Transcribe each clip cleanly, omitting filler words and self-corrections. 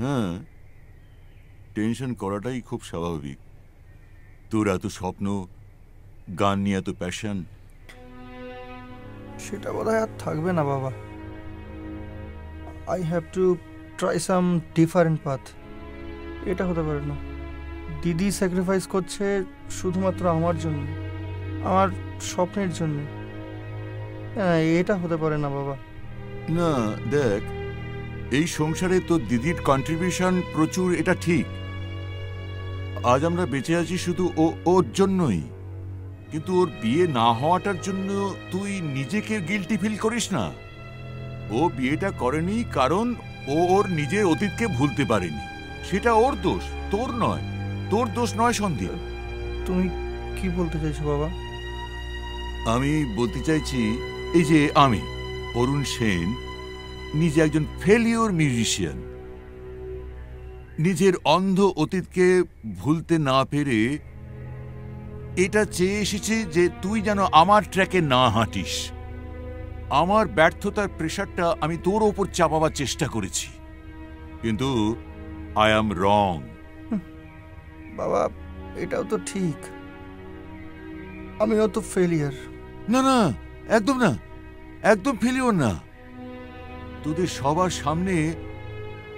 হ্যাঁ, টেনশন করাটাই খুব স্বাভাবিক। তোর এত স্বপ্ন, গান নিয়ে এত প্যাশন, সেটা বোধহয় আর থাকবে না বাবা। I have to try some different path. এটা হতে পারে না। দিদি স্যাক্রিফাইস করছে শুধুমাত্র আমার জন্য, আমার স্বপ্নের জন্য। এটা হতে পারে না বাবা। না দেখ, এই সংসারে তোর দিদির কন্ট্রিবিউশন প্রচুর, এটা ঠিক। আজ আমরা বেঁচে আছি শুধু ওর জন্যই। কিন্তু ওর বিয়ে না হওয়াটার জন্য তুই নিজেকে গিল্টি ফিল করিস না। ও বিয়েটা করেনি কারণ ও ওর নিজের অতীতকে ভুলতে পারেনি। সেটা ওর দোষ, তোর নয়। তোর দোষ নয় সন্দীপ। তুমি কি বলতে চাইছো বাবা? আমি বলতে চাইছি, এই যে আমি অরুণ সেন নিজে একজন ফেলিওর মিউজিশিয়ান, নিজের অন্ধ অতীতকে ভুলতে না পেরে এটা চেয়ে এসেছি যে তুই যেন আমার ট্র্যাকে না হাঁটিস। আমার ব্যর্থতার প্রেশারটা আমি তোর ওপর চাপাবার চেষ্টা করেছি, কিন্তু আই অ্যাম রং। বাবা, এটাও তো ঠিক, আমিও তো ফেলিয়ার। না না, একদম না, একদম ফেলিওর না। তোদের সবার সামনে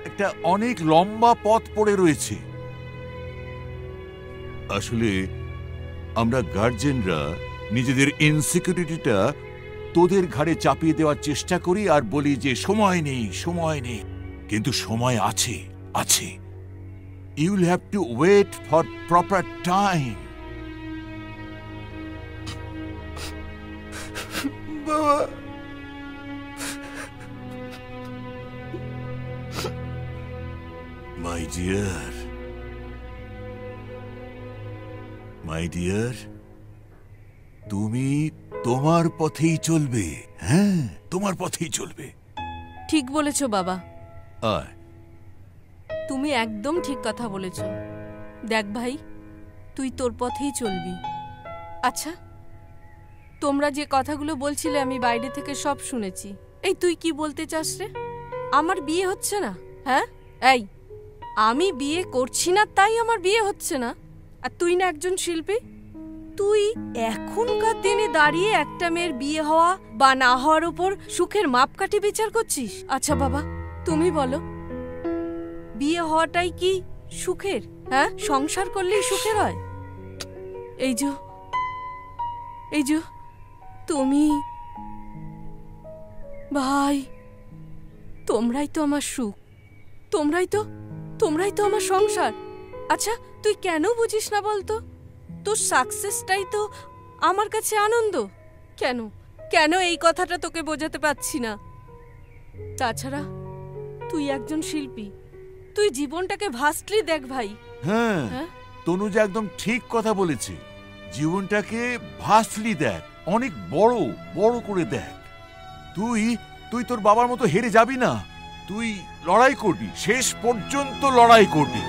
একটা অনেক লম্বা পথ পড়ে রয়েছে। আসলে আমরা গার্জেনরা নিজেদের ইনসিকিউরিটিটা তোদের ঘাড়ে চাপিয়ে দেওয়ার চেষ্টা করি আর বলি যে সময় নেই, সময় নেই। কিন্তু সময় আছে, আছে। You will have to wait for proper time. বাবা, মাই ডিয়ার, মাই ডিয়ার, তুমি তোমার পথেই চলবে। হ্যাঁ, তোমার পথেই চলবে। ঠিক বলেছো বাবা, আয়। তুমি একদম ঠিক কথা বলেছ। দেখ ভাই, তুই তোর পথেই চলবি। আচ্ছা, তোমরা যে কথাগুলো বলছিলে আমি বাইরে থেকে সব শুনেছি। এই তুই কি বলতে চাস রে? আমার বিয়ে হচ্ছে না? হ্যাঁ, এই আমি বিয়ে করছি না তাই আমার বিয়ে হচ্ছে না? আর তুই না একজন শিল্পী, তুই এখনকার দিনে দাঁড়িয়ে একটা মেয়ের বিয়ে হওয়া বা না হওয়ার উপর সুখের মাপকাঠি বিচার করছিস? আচ্ছা বাবা, তুমি বলো, বিয়ে হওয়াটাই কি সুখের? হ্যাঁ, সংসার করলেই সুখের হয়? এই যে তুমি ভাই, তোমরাই তো আমার সুখ, তোমরাই তো আমার সংসার। আচ্ছা, তুই কেন বুঝিস না বলতো? তোর সাকসেসটাই তো আমার কাছে আনন্দ। কেন কেন এই কথাটা তোকে বোঝাতে পারছি না? তাছাড়া তুই একজন শিল্পী, তুই জীবনটাকে ভাস্টলি দেখ ভাই। হ্যাঁ, তনুজা একদম ঠিক কথা বলেছে। জীবনটাকে ভাস্টলি দেখ, অনেক বড় বড় করে দেখ। তুই তুই তোর বাবার মতো হেরে যাবি না। তুই লড়াই করবি, শেষ পর্যন্ত লড়াই করবি।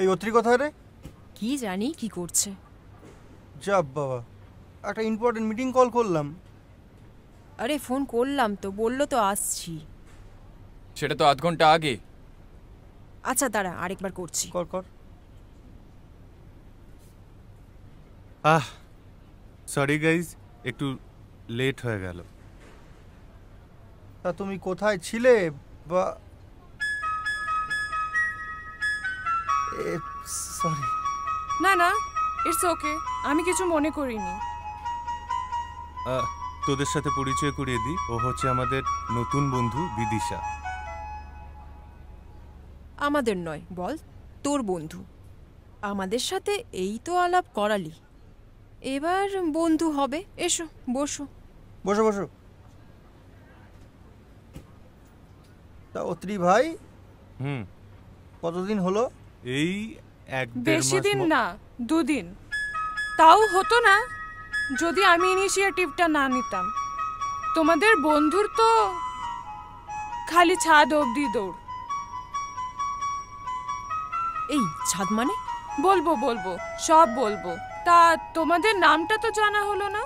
এই অত্রি কোথায় রে? কি জানি কি করছে। যাব বাবা, একটা ইম্পর্টেন্ট মিটিং কল করলাম। আরে ফোন করলাম তো, বললো তো আসছি। সেটা তো আধ ঘন্টা আগে। আচ্ছা দাঁড়া, আরেকবার করছি। কর কর। সরি গাইজ, একটু লেট হয়ে গেল। তা তুমি কোথায় ছিলে? বা সরি। না না, ইটস ওকে, আমি কিছু মনে করিনি। তোদের সাথে পরিচয় করিয়ে দিই, ও হচ্ছে আমাদের নতুন বন্ধু বিদিশা। আমাদের নয়, বল তোর বন্ধু। আমাদের সাথে এই তো আলাপ করালি, এবার বন্ধু হবে। এসো বসো। বসো বসো। তা অত্রি ভাই, কতদিন হলো? এই বেশি দিন না, 2 দিন। তাও হতো না যদি আমি ইনিশিয়েটিভটা না নিতাম। তোমাদের বন্ধুর তো খালি ছাদ অবধি দৌড়। এই ছাদ মানে? বলবো সব বলবো, তা তোমাদের নামটা তো জানা হলো না।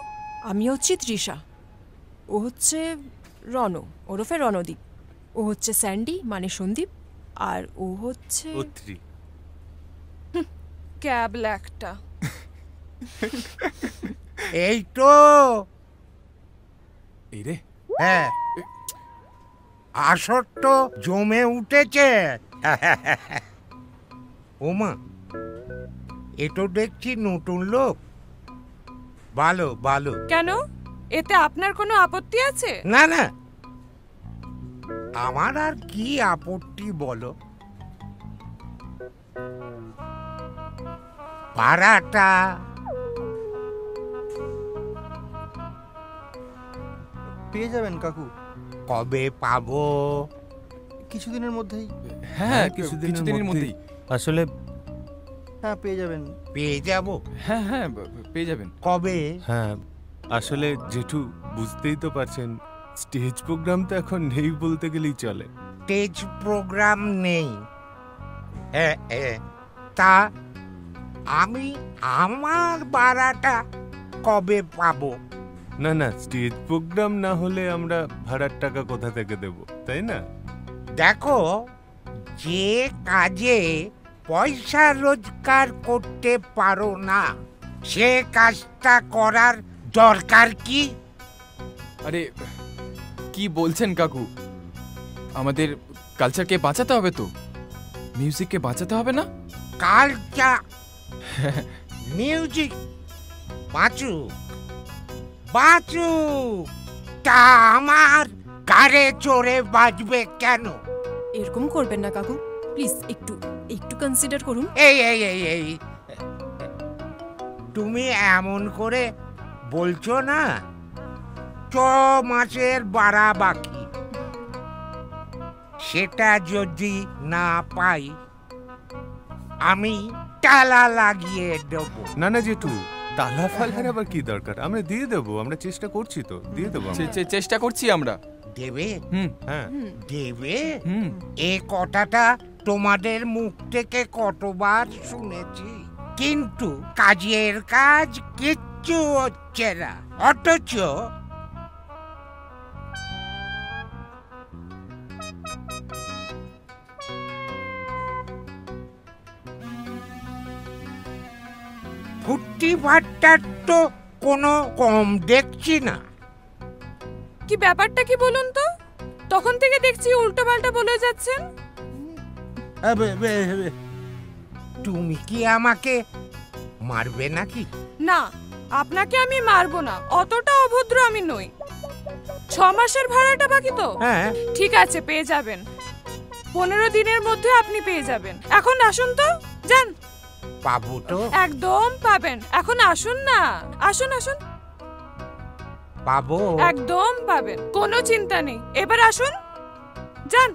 আমি হচ্ছি তৃষা, ও হচ্ছে রণ ওরফে রণদীপ, ও হচ্ছে স্যান্ডি মানে সন্দীপ, আর ও হচ্ছে অত্রি। ক্যাবলা একটা। এই তো। এই রে, হ্যাঁ, আসর তো জমে উঠেছে। ওমা, এ তো দেখছি নতুন লোক। ভালো ভালো। কেন, এতে আপনার কোনো আপত্তি আছে? না না, আমার আর কি আপত্তি বলো। ভাড়াটা পেয়ে যাবেন কাকু, কবে পাবো? কিছুদিনের মধ্যেই। হ্যাঁ কিছুদিনের মধ্যেই। আসলে হ্যাঁ পেয়ে যাবেন। পেয়ে যাব? হ্যাঁ হ্যাঁ, পেয়ে যাবেন। কবে? হ্যাঁ, আসলে জেঠু বুঝতেই তো পারছেন, স্টেজ প্রোগ্রাম তো এখন নেই বলতে গেলেই চলে। স্টেজ প্রোগ্রাম নেই? তা আমি আমার ভাড়াটা কবে পাবো? না না, স্টেজ প্রোগ্রাম না হলে আমরা ভাড়ার টাকা কোথা থেকে দেব, তাই না? দেখো, যে কাজে পয়সা রোজগার করতে পারো না, সে কাজটা করার দরকার কি? আরে কি বলছেন কাকু, আমাদের কালচারকে বাঁচাতে হবে তো, মিউজিককে বাঁচাতে হবে না? কালচার মিউজিক বাঁচুক বাঁচুক, তা আমার গাড়ে চড়ে বাজবে কেন? এরকম করবেন না কাকু, প্লিজ একটু একটু কনসিডার করুন। এই এই এই এই তুমি এমন করে বলছো না, 6 মাসের ভাড়া বাকি, সেটা যদি না পাই আমি তালা লাগিয়ে দেবো। না না জেঠু, তালা ফালার আবার কি দরকার, আমরা দিয়ে দেবো, আমরা চেষ্টা করছি তো, দিয়ে দেবো আমরা। চেষ্টা করছি আমরা। দেবে? হ্যাঁ দেবে? হুম। এই কথাটা তোমাদের মুখ থেকে কতবার শুনেছি, কিন্তু কাজের কাজ কিচ্ছু হচ্ছে না। অথচ ফুটি ভাট্টার তো কোনো কম দেখছি না। কি ব্যাপারটা কি বলুন তো, তখন থেকে দেখছি উল্টো পাল্টা বলে যাচ্ছেন। তুমি কি আমাকে মারবে নাকি? না, আপনাকে আমি মারবো না, অতটা অভদ্র আমি নই। 6 মাসের ভাড়াটা বাকি তো? হ্যাঁ। ঠিক আছে, পেয়ে যাবেন, 15 দিনের মধ্যে আপনি পেয়ে যাবেন। এখন আসুন তো, যান। পাবো তো? একদম পাবেন, এখন আসুন না, আসুন আসুন। পাবো? একদম পাবেন, কোনো চিন্তা নেই। এবার আসুন, যান।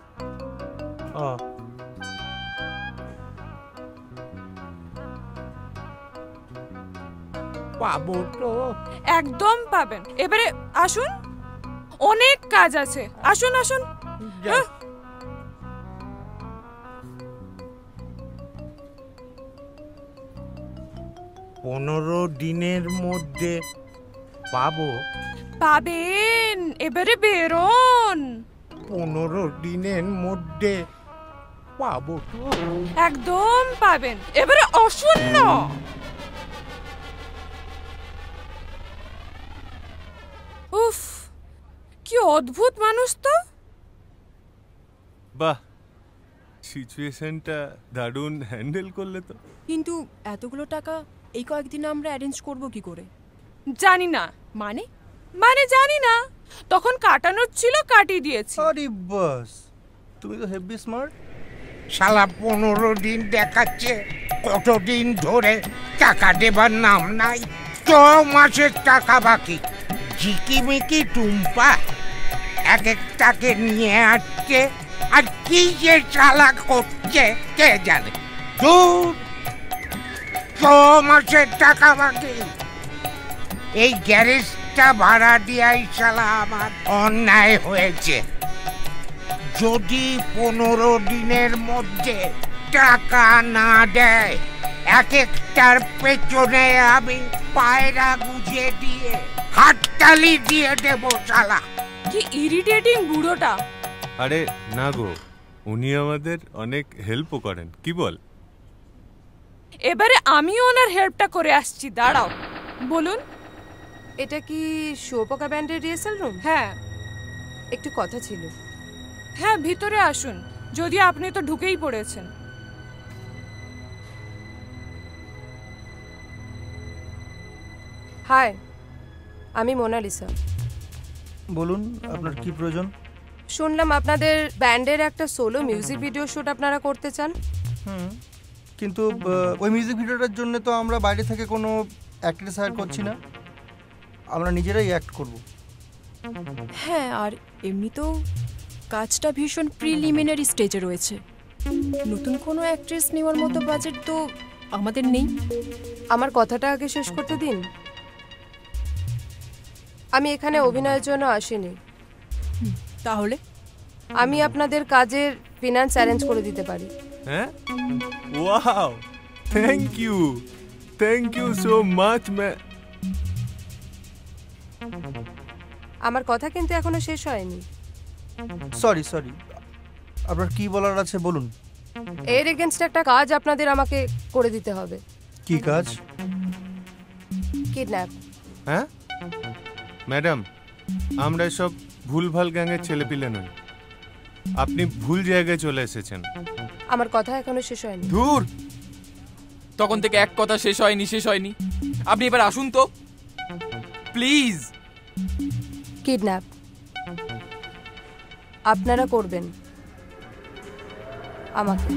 পাবো তো? একদম পাবেন, এবারে আসুন, অনেক কাজ আছে, আসুন আসুন। হ্যাঁ। 15 দিনের মধ্যে পাবো? পাবেন, এবারে বেরোন। 15 দিনের মধ্যে পাবো তো? একদম পাবেন, এবারে আসুন না। উফ, কি অদ্ভুত মানুষ তো। বাহ, সিচুয়েশনটা দারুণ হ্যান্ডেল করলে তো। কিন্তু এতগুলো টাকা এই কয়েকদিনে আমরা অ্যারেঞ্জ করব কি করে? জানি না। মানে? মানে জানি না, তখন কাটানোর ছিল, কাটিয়ে দিয়েছি। আরে বাস, তুমি তো হেভি স্মার্ট। শালা 15 দিন দেখাচ্ছে, কতদিন ধরে টাকা দেবার নাম নাই। 6 মাসের টাকা বাকি। ঝিকিমিকি টুম্পা এক একটাকে নিয়ে আসছে, আর কি যে চালা করছে কে জানে। 6 মাসের টাকা বাকি। এই গ্যারেজটা ভাড়া দিয়াই শালা আমার অন্যায় হয়েছে। যদি 15 দিনের মধ্যে টাকা না দেয় এক একটার পেছনে আমি পায়রা গুজে দিয়ে হাততালি দিয়ে দেব শালা। কি ইরিটেটিং বুড়োটা। আরে না গো, উনি আমাদের অনেক হেল্পও করেন, কি বল? এবারে আমিও ওনার হেল্পটা করে আসছি, দাঁড়াও। বলুন। এটা কি শুয়োপোকা ব্যান্ডের রিহার্সাল রুম? হ্যাঁ একটু কথা ছিল। হ্যাঁ ভিতরে আসুন, যদি আপনি তো ঢুকেই পড়েছেন। হাই, আমি মোনালিসা। বলুন আপনার কি প্রয়োজন? শুনলাম আপনাদের ব্যান্ডের একটা সোলো মিউজিক ভিডিও শুট আপনারা করতে চান। কিন্তু ওই মিউজিক ভিডিওটার জন্য তো আমরা বাইরে থেকে কোনো অ্যাক্ট্রেস হায়ার করছি না, আমরা নিজেরাই অ্যাক্ট করব। হ্যাঁ, আর এমনিতেও কাজটা ভীষণ প্রিলিমিনারি স্টেজে রয়েছে। নতুন কোনো অ্যাক্ট্রেস নেওয়ার মতো বাজেট তো আমাদের নেই। আমার কথাটা আগে শেষ করতে দিন। আমি এখানে অভিনয়ের জন্য আসিনি। তাহলে আমি আপনাদের কাজের ফিনান্স অ্যারেঞ্জ করে দিতে পারি। হ্যাঁ, wow, thank you so much. আমার কথা কিন্তু এখনো শেষ হয়নি। সরি আপনার কি বলার আছে বলুন। এর এগেনস্ট একটা কাজ আপনাদের আমাকে করে দিতে হবে। কি কাজ? কিডন্যাপ। হ্যাঁ ম্যাডাম, আমরা সব ভুলভাল গ্যাংয়ের ছেলেপিলে নই, আপনি ভুল জায়গায় চলে এসেছেন। আমার কথা এখনো শেষ হয়নি। ধুর, তখন থেকে এক কথা শেষ হয়নি। আপনি এবার আসুন তো প্লিজ। কিডন্যাপ আপনারা করবেন আমাকে।